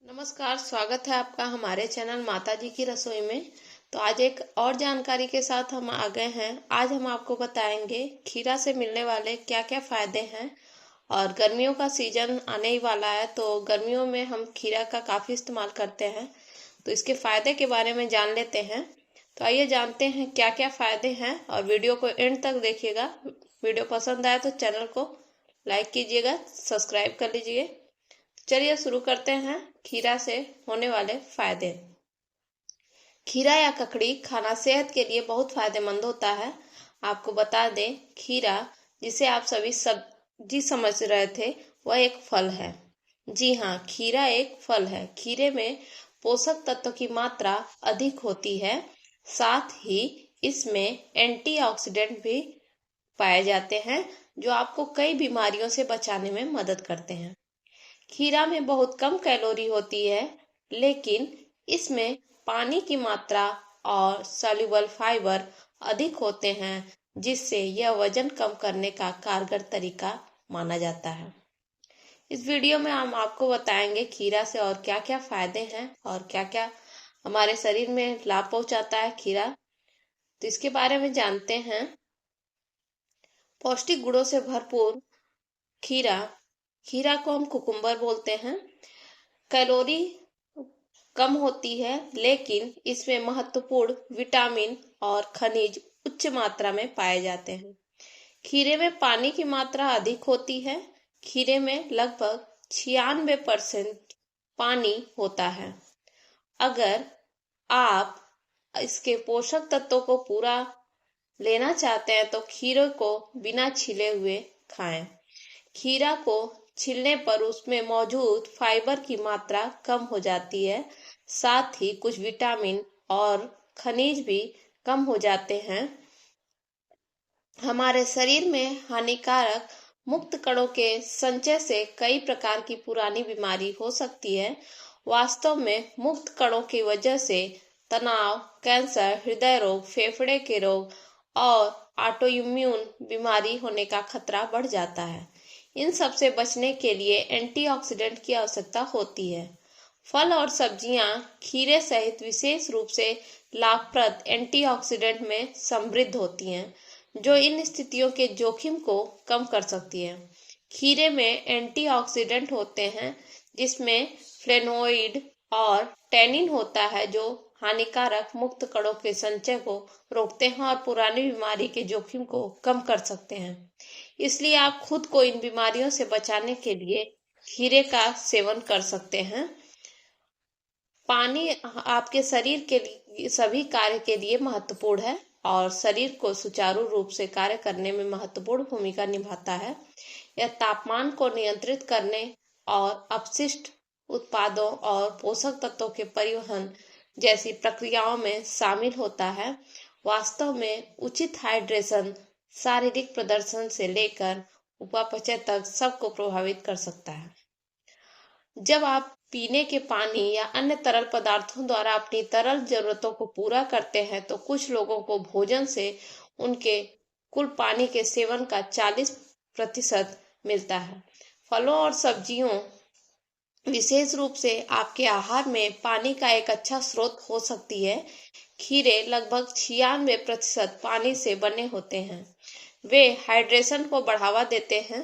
नमस्कार, स्वागत है आपका हमारे चैनल माता जी की रसोई में। तो आज एक और जानकारी के साथ हम आ गए हैं। आज हम आपको बताएंगे खीरा से मिलने वाले क्या क्या फायदे हैं। और गर्मियों का सीजन आने ही वाला है, तो गर्मियों में हम खीरा का काफी इस्तेमाल करते हैं। तो इसके फायदे के बारे में जान लेते हैं। तो आइए जानते हैं क्या क्या फायदे हैं, और वीडियो को एंड तक देखिएगा। वीडियो पसंद आए तो चैनल को लाइक कीजिएगा, सब्सक्राइब कर लीजिए। चलिए शुरू करते हैं खीरा से होने वाले फायदे। खीरा या ककड़ी खाना सेहत के लिए बहुत फायदेमंद होता है। आपको बता दें, खीरा जिसे आप सभी सब्जी समझ रहे थे, वह एक फल है। जी हाँ, खीरा एक फल है। खीरे में पोषक तत्व की मात्रा अधिक होती है। साथ ही इसमें एंटीऑक्सीडेंट भी पाए जाते हैं, जो आपको कई बीमारियों से बचाने में मदद करते हैं। खीरा में बहुत कम कैलोरी होती है, लेकिन इसमें पानी की मात्रा और सॉल्युबल फाइबर अधिक होते हैं, जिससे यह वजन कम करने का कारगर तरीका माना जाता है। इस वीडियो में हम आपको बताएंगे खीरा से और क्या क्या फायदे हैं और क्या क्या हमारे शरीर में लाभ पहुंचाता है खीरा। तो इसके बारे में जानते हैं। पौष्टिक गुणों से भरपूर खीरा, खीरा को हम कुकुम्बर बोलते हैं। कैलोरी कम होती है, लेकिन इसमें महत्वपूर्ण विटामिन और खनिज उच्च मात्रा में पाए जाते हैं। खीरे में पानी की मात्रा अधिक होती है। खीरे में लगभग 96% पानी होता है। अगर आप इसके पोषक तत्वों को पूरा लेना चाहते हैं तो खीरे को बिना छिले हुए खाएं। खीरा को छीलने पर उसमें मौजूद फाइबर की मात्रा कम हो जाती है। साथ ही कुछ विटामिन और खनिज भी कम हो जाते हैं। हमारे शरीर में हानिकारक मुक्त कणों के संचय से कई प्रकार की पुरानी बीमारी हो सकती है। वास्तव में मुक्त कणों की वजह से तनाव, कैंसर, हृदय रोग, फेफड़े के रोग और ऑटोइम्यून बीमारी होने का खतरा बढ़ जाता है। इन सब से बचने के लिए एंटीऑक्सीडेंट की आवश्यकता होती है। फल और सब्जियां खीरे सहित विशेष रूप से लाभप्रद एंटीऑक्सीडेंट में समृद्ध होती हैं, जो इन स्थितियों के जोखिम को कम कर सकती है। खीरे में एंटीऑक्सीडेंट होते हैं, जिसमें फ्लेवोनोइड और टैनिन होता है, जो हानिकारक मुक्त कणों के संचय को रोकते हैं और पुरानी बीमारी के जोखिम को कम कर सकते हैं। इसलिए आप खुद को इन बीमारियों से बचाने के लिए खीरे का सेवन कर सकते हैं। पानी आपके शरीर के लिए सभी कार्य के लिए महत्वपूर्ण है और शरीर को सुचारू रूप से कार्य करने में महत्वपूर्ण भूमिका निभाता है। यह तापमान को नियंत्रित करने और अपशिष्ट उत्पादों और पोषक तत्वों के परिवहन जैसी प्रक्रियाओं में शामिल होता है। वास्तव में उचित हाइड्रेशन शारीरिक प्रदर्शन से लेकर उपापचय तक सबको प्रभावित कर सकता है। जब आप पीने के पानी या अन्य तरल पदार्थों द्वारा अपनी तरल जरूरतों को पूरा करते हैं, तो कुछ लोगों को भोजन से उनके कुल पानी के सेवन का 40% मिलता है। फलों और सब्जियों विशेष रूप से आपके आहार में पानी का एक अच्छा स्रोत हो सकती है। खीरे लगभग 96% पानी से बने होते हैं। वे हाइड्रेशन को बढ़ावा देते हैं,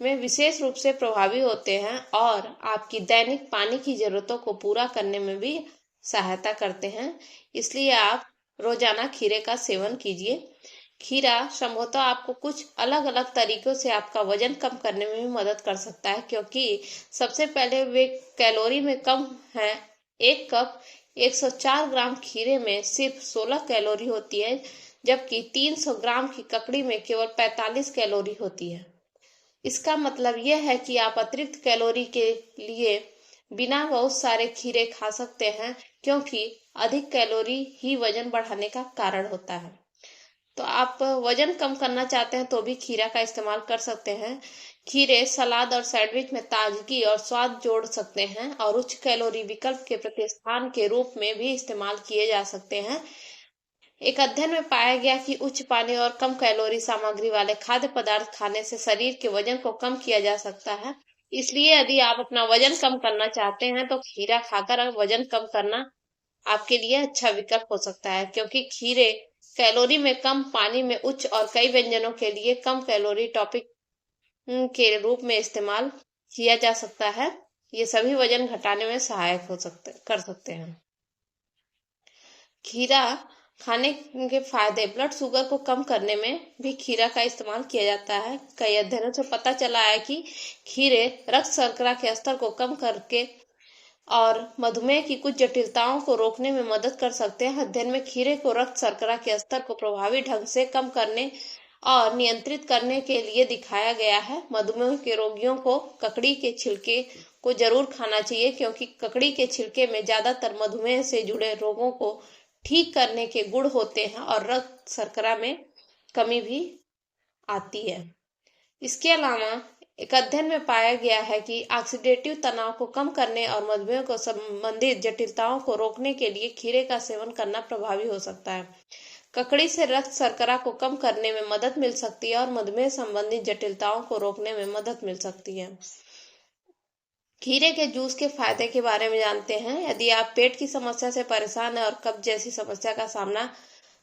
वे विशेष रूप से प्रभावी होते हैं और आपकी दैनिक पानी की जरूरतों को पूरा करने में भी सहायता करते हैं। इसलिए आप रोजाना खीरे का सेवन कीजिए। खीरा संभवतः आपको कुछ अलग अलग तरीकों से आपका वजन कम करने में भी मदद कर सकता है, क्योंकि सबसे पहले वे कैलोरी में कम है। एक कप 104 ग्राम खीरे में सिर्फ 16 कैलोरी होती है, जबकि 300 ग्राम की ककड़ी में केवल 45 कैलोरी होती है। इसका मतलब यह है कि आप अतिरिक्त कैलोरी के लिए बिना बहुत सारे खीरे खा सकते हैं, क्योंकि अधिक कैलोरी ही वजन बढ़ाने का कारण होता है। तो आप वजन कम करना चाहते हैं तो भी खीरा का इस्तेमाल कर सकते हैं। खीरे सलाद और सैंडविच में ताजगी और स्वाद जोड़ सकते हैं और उच्च कैलोरी विकल्प के प्रतिस्थान के रूप में भी इस्तेमाल किए जा सकते हैं। एक अध्ययन में पाया गया कि उच्च पानी और कम कैलोरी सामग्री वाले खाद्य पदार्थ खाने से शरीर के वजन को कम किया जा सकता है। इसलिए यदि आप अपना वजन कम करना चाहते हैं तो खीरा खाकर वजन कम करना आपके लिए अच्छा विकल्प हो सकता है, क्योंकि खीरे कैलोरी में कम, पानी में उच्च और कई व्यंजनों के लिए कम कैलोरी टॉपिक के रूप में इस्तेमाल किया जा सकता है। ये सभी वजन घटाने में सहायक कर सकते हैं। खीरा खाने के फायदे, ब्लड शुगर को कम करने में भी खीरा का इस्तेमाल किया जाता है। कई अध्ययनों से पता चला है कि खीरे रक्त शर्करा के स्तर को कम करके और मधुमेह की कुछ जटिलताओं को रोकने में मदद कर सकते हैं। अध्ययन में खीरे को रक्त शर्करा के स्तर को प्रभावी ढंग से कम करने और नियंत्रित करने के लिए दिखाया गया है। मधुमेह के रोगियों को ककड़ी के छिलके को जरूर खाना चाहिए, क्योंकि ककड़ी के छिलके में ज्यादातर मधुमेह से जुड़े रोगों को ठीक करने के गुण होते हैं और रक्त शर्करा में कमी भी आती है। इसके अलावा एक अध्ययन में पाया गया है कि ऑक्सीडेटिव तनाव को कम करने और मधुमेह को संबंधित जटिलताओं को रोकने के लिए खीरे का सेवन करना प्रभावी हो सकता है। ककड़ी से रक्त शर्करा को कम करने में मदद मिल सकती है और मधुमेह संबंधित जटिलताओं को रोकने में मदद मिल सकती है। खीरे के जूस के फायदे के बारे में जानते हैं। यदि आप पेट की समस्या से परेशान हैं और कब्ज जैसी समस्या का सामना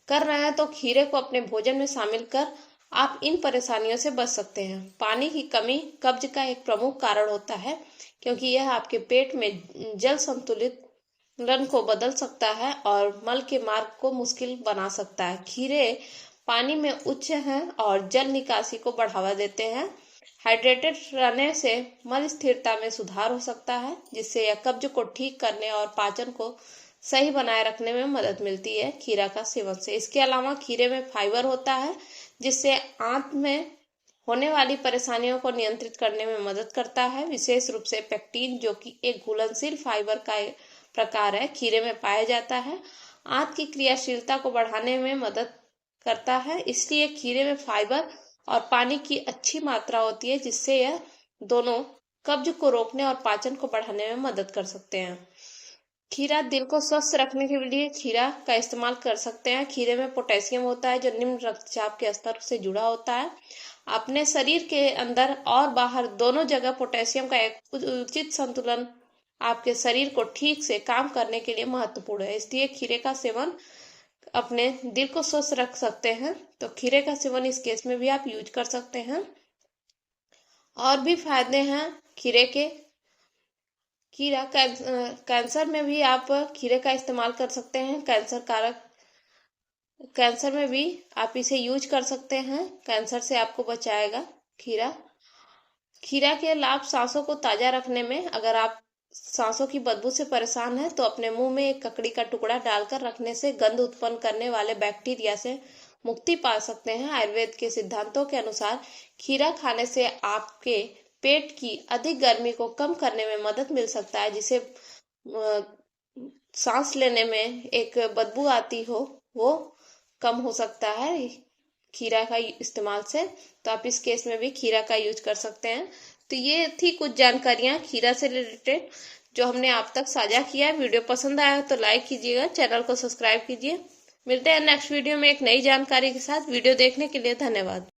कर रहे हैं तो खीरे को अपने भोजन में शामिल कर आप इन परेशानियों से बच सकते हैं। पानी की कमी कब्ज का एक प्रमुख कारण होता है, क्योंकि यह आपके पेट में जल संतुलन को बदल सकता है और मल के मार्ग को मुश्किल बना सकता है। खीरे पानी में उच्च हैं और जल निकासी को बढ़ावा देते हैं। हाइड्रेटेड रहने से मल स्थिरता में सुधार हो सकता है, जिससे यह कब्ज को ठीक करने और पाचन को सही बनाए रखने में मदद मिलती है खीरा का सेवन से। इसके अलावा खीरे में फाइबर होता है, जिससे आंत में होने वाली परेशानियों को नियंत्रित करने में मदद करता है। विशेष रूप से पेक्टिन, जो कि एक घुलनशील फाइबर का प्रकार है, खीरे में पाया जाता है। आंत की क्रियाशीलता को बढ़ाने में मदद करता है। इसलिए खीरे में फाइबर और पानी की अच्छी मात्रा होती है, जिससे यह दोनों कब्ज को रोकने और पाचन को बढ़ाने में मदद कर सकते हैं। खीरा दिल को स्वस्थ रखने के लिए खीरा का इस्तेमाल कर सकते हैं। खीरे में पोटेशियम होता है, जो निम्न रक्तचाप के स्तर से जुड़ा होता है। अपने शरीर के अंदर और बाहर दोनों जगह पोटेशियम का एक उचित संतुलन आपके शरीर को ठीक से काम करने के लिए महत्वपूर्ण है। इसलिए खीरे का सेवन अपने दिल को स्वस्थ रख सकते हैं, तो खीरे का सेवन इस केस में भी आप यूज कर सकते हैं। और भी फायदे हैं खीरे के। खीरा कैंसर में भी आप खीरे का इस्तेमाल कर सकते हैं। कैंसर में भी आप इसे यूज कर सकते हैं। कैंसर से आपको बचाएगा खीरा। खीरा के लाभ सांसों को ताजा रखने में, अगर आप सांसों की बदबू से परेशान है तो अपने मुंह में एक ककड़ी का टुकड़ा डालकर रखने से गंध उत्पन्न करने वाले बैक्टीरिया से मुक्ति पा सकते हैं। आयुर्वेद के सिद्धांतों के अनुसार खीरा खाने से आपके पेट की अधिक गर्मी को कम करने में मदद मिल सकता है, जिसे सांस लेने में एक बदबू आती हो वो कम हो सकता है खीरा का इस्तेमाल से। तो आप इस केस में भी खीरा का यूज कर सकते हैं। तो ये थी कुछ जानकारियां खीरा से रिलेटेड जो हमने आप तक साझा किया है। वीडियो पसंद आया तो लाइक कीजिएगा, चैनल को सब्सक्राइब कीजिए। मिलते हैं नेक्स्ट वीडियो में एक नई जानकारी के साथ। वीडियो देखने के लिए धन्यवाद।